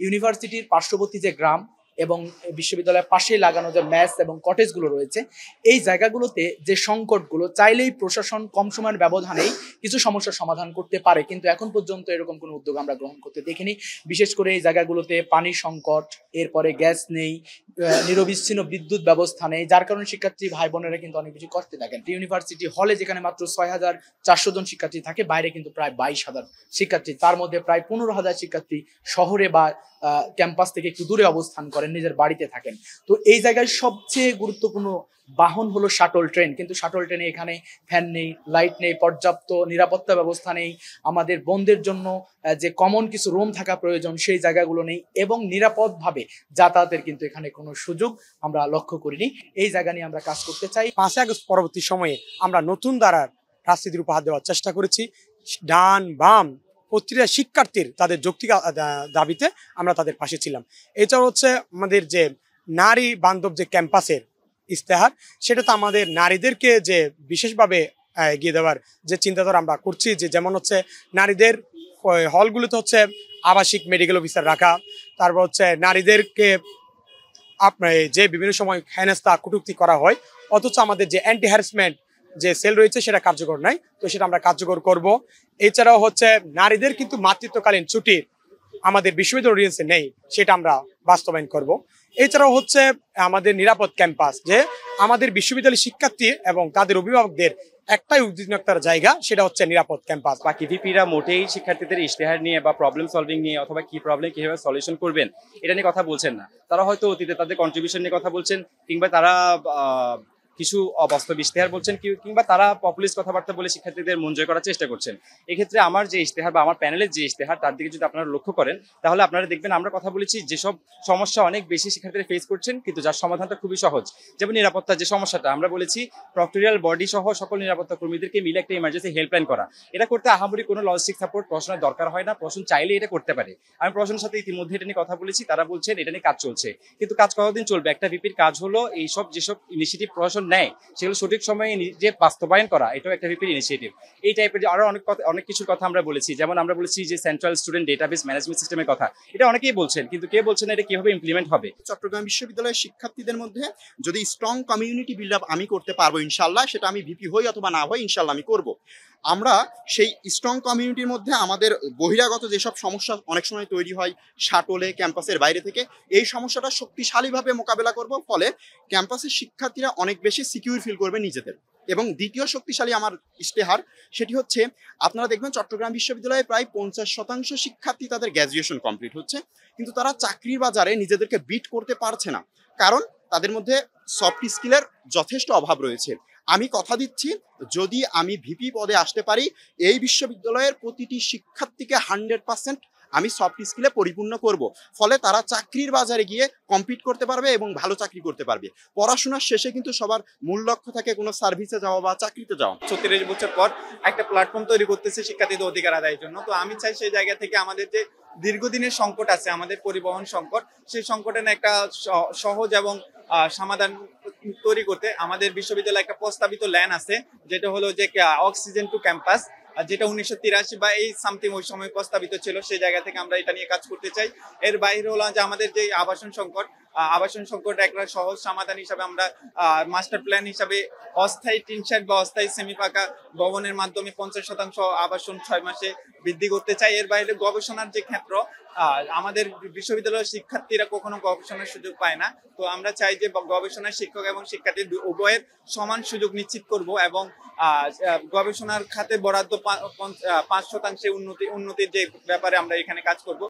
ইউনিভার্সিটির পার্শ্ববর্তী যে গ্রাম এবং বিশ্ববিদ্যালয়ের পাশেই লাগানো যে ম্যাস এবং কটেজগুলো রয়েছে, এই জায়গাগুলোতে যে সংকটগুলো চাইলেই প্রশাসন কম সময়ের ব্যবধানেই কিছু সমস্যার সমাধান করতে পারে, কিন্তু এখন পর্যন্ত এরকম কোনো উদ্যোগ আমরা গ্রহণ করতে দেখিনি। বিশেষ করে এই জায়গাগুলোতে পানির সংকট, এরপরে গ্যাস নেই, নিরবিচ্ছিন্ন বিদ্যুৎ ব্যবস্থা নেই, যার কারণে শিক্ষার্থী ভাই বোনেরা কিন্তু অনেক বেশি কষ্টে থাকেন। ইউনিভার্সিটি হলে যেখানে মাত্র 6,400 জন শিক্ষার্থী থাকে, বাইরে কিন্তু প্রায় 22,000 শিক্ষার্থী, তার মধ্যে প্রায় 15,000 শিক্ষার্থী শহরে বা ক্যাম্পাস থেকে একটু দূরে অবস্থান করেন, নিজের বাড়িতে থাকেন। তো এই জায়গায় সবচেয়ে গুরুত্বপূর্ণ বাহন হলো শাটল ট্রেন, কিন্তু শাটল ট্রেনে এখানে ফ্যান নেই, লাইট নেই, পর্যাপ্ত নিরাপত্তা ব্যবস্থা নেই, আমাদের বোনদের জন্য যে কমন কিছু রুম থাকা প্রয়োজন সেই জায়গাগুলো নেই, এবং নিরাপদভাবে যাতায়াতের কিন্তু এখানে কোনো সুযোগ আমরা লক্ষ্য করিনি। এই জায়গা নিয়ে আমরা কাজ করতে চাই। 5 আগস্ট পরবর্তী সময়ে আমরা নতুন ধারার রাজনীতির উপহার দেওয়ার চেষ্টা করেছি। ডান বাম প্রতিটা শিক্ষার্থীর তাদের যৌক্তিক দাবিতে আমরা তাদের পাশে ছিলাম। এছাড়া হচ্ছে আমাদের যে নারী বান্ধব যে ক্যাম্পাসের ইস্তেহার, সেটা তো আমাদের নারীদেরকে যে বিশেষভাবে এগিয়ে দেওয়ার যে চিন্তাধারা আমরা করছি, যে যেমন হচ্ছে নারীদের হলগুলোতে হচ্ছে আবাসিক মেডিকেল অফিসার রাখা, তারপর হচ্ছে নারীদেরকে যে বিভিন্ন সময় হেনস্থা কটূক্তি করা হয়, অথচ আমাদের যে অ্যান্টি হ্যারাসমেন্ট যে সেল রয়েছে সেটা কার্যকর নাই, তো সেটা আমরা কার্যকর করব। এছাড়াও হচ্ছে নারীদের কিন্তু মাতৃত্বকালীন ছুটি আমাদের বিশ্ববিদ্যালয় অর্ডিন্যান্সে নেই, সেটা আমরা বাস্তবায়ন করব। এছাড়াও হচ্ছে আমাদের নিরাপদ ক্যাম্পাস, যে আমাদের বিশ্ববিদ্যালয়ের শিক্ষার্থী এবং তাদের অভিভাবকদের একটাই উদ্বিগ্নতার জায়গা, সেটা হচ্ছে নিরাপদ ক্যাম্পাস। বাকি ভিপিরা মোটেই শিক্ষার্থীদের ইশতেহার নিয়ে বা প্রবলেম সলভিং নিয়ে অথবা কি প্রবলেম কিভাবে সলিউশন করবেন এটা নিয়ে কথা বলছেন না। তারা হয়তো অতীতে তাদের কন্ট্রিবিউশন নিয়ে কথা বলছেন, কিংবা তারা কিছু অবাস্তব ইশতেহার বলছেন, কিংবা তারা পপুলিস্ট কথাবার্তা বলে শিক্ষার্থীদের মন জয় করার চেষ্টা করছেন। এক্ষেত্রে আমার যে ইশতেহার বা আমার প্যানেলের যে ইশতেহার, তার দিকে যদি আপনারা লক্ষ্য করেন তাহলে আপনারা দেখবেন আমরা কথা বলেছি যেসব সমস্যা অনেক বেশি শিক্ষার্থীরা ফেস করছেন, কিন্তু যার সমাধানটা খুবই সহজ। যেমন নিরাপত্তার যে সমস্যাটা, আমরা বলেছি প্রক্টোরিয়াল বডি সহ সকল নিরাপত্তা কর্মীদেরকে মিলে একটা ইমার্জেন্সি হেল্পলাইন করা। এটা করতে আহামরি কোনো লজিস্টিক সাপোর্ট প্রশাসনের দরকার হয় না, প্রশাসন চাইলে এটা করতে পারে। আমি প্রশাসনের সাথে ইতিমধ্যে এটা নিয়ে কথা বলেছি, তারা বলছেন এটা নিয়ে কাজ চলছে, কিন্তু কাজ কতদিন চলবে? একটা ভিপির কাজ হলো এইসব যেসব ইনিশিয়েটিভ প্রশাসন নেয় সেগুলো সঠিক সময়ে নিজে বাস্তবায়ন করা, এটাও একটা ভিপির ইনিশিয়েটিভ। এই টাইপের আরো অনেক কিছুর কথা আমরা বলেছি, যেমন আমরা বলেছি যে সেন্ট্রাল স্টুডেন্ট ডেটাবেস ম্যানেজমেন্ট সিস্টেমের কথা। এটা অনেকেই বলছেন, কিন্তু কে বলছেন এটা কিভাবে ইমপ্লিমেন্ট হবে। চট্টগ্রাম বিশ্ববিদ্যালয়ের শিক্ষার্থীদের মধ্যে যদি স্ট্রং কমিউনিটি বিল্ড আপ আমি করতে পারবো ইনশাল্লাহ, সেটা আমি ভিপি হই অথবা না হই, ইনশাল্লাহ আমি করব। আমরা সেই স্ট্রং কমিউনিটির মধ্যে আমাদের বহিরাগত যেসব সমস্যা অনেক সময় তৈরি হয় শাটলে ক্যাম্পাসের বাইরে থেকে, এই সমস্যাটা শক্তিশালীভাবে মোকাবেলা করব, ফলে ক্যাম্পাসের শিক্ষার্থীরা অনেক বেশি সিকিউর ফিল করবে নিজেদের। এবং দ্বিতীয় শক্তিশালী আমার ইশতেহার, সেটি হচ্ছে আপনারা দেখবেন চট্টগ্রাম বিশ্ববিদ্যালয়ে প্রায় 50% শিক্ষার্থী তাদের গ্র্যাজুয়েশন কমপ্লিট হচ্ছে, কিন্তু তারা চাকরির বাজারে নিজেদেরকে বিট করতে পারছে না, কারণ তাদের মধ্যে সফট স্কিলের যথেষ্ট অভাব রয়েছে। আমি কথা দিচ্ছি, যদি আমি ভিপি পদে আসতে পারি, এই বিশ্ববিদ্যালয়ের প্রতিটি শিক্ষার্থীকে 100% আমি সফট স্কিলে পরিপূর্ণ করব, ফলে তারা চাকরির বাজারে গিয়ে কম্পিট করতে পারবে এবং ভালো চাকরি করতে পারবে। পড়াশোনার শেষে কিন্তু সবার মূল লক্ষ্য থাকে কোনো সার্ভিসে যাওয়া বা চাকরিতে যাওয়া। 36 বছর পর একটা প্ল্যাটফর্ম তৈরি করতেছে শিক্ষার্থীদের অধিকার আদায়ের জন্য। তো আমি চাই সেই জায়গা থেকে আমাদের যে দীর্ঘদিনের সংকট আছে, আমাদের পরিবহন সংকট, সেই সংকটের একটা সহজ এবং সমাধান তৈরি করতে আমাদের বিশ্ববিদ্যালয়ে একটা প্রস্তাবিত ল্যান আছে, যেটা হলো যে অক্সিজেন টু ক্যাম্পাস, যেটা 1983 বা এই সামথিং ওই সময় প্রস্তাবিত ছিল। সেই জায়গা থেকে আমরা এটা নিয়ে কাজ করতে চাই। এর বাইরে হলো যে আমাদের যে আবাসন সংকট একটা সহজ সমাধান হিসাবে আমরা মাস্টার প্ল্যান হিসাবে অস্থায়ী টিন শেড বা অস্থায়ী সেমি পাকা ভবনের মাধ্যমে 50% আবাসন 6 মাসে বৃদ্ধি করতে চাই। এর বাইরে গবেষণার যে ক্ষেত্র, আমাদের বিশ্ববিদ্যালয়ের শিক্ষার্থীরা কখনো গবেষণার সুযোগ পায় না, তো আমরা চাই যে গবেষণার শিক্ষক এবং শিক্ষার্থী উভয়ের সমান সুযোগ নিশ্চিত করব, এবং গবেষণার খাতে বরাদ্দ 5% উন্নতির যে ব্যাপারে আমরা এখানে কাজ করব।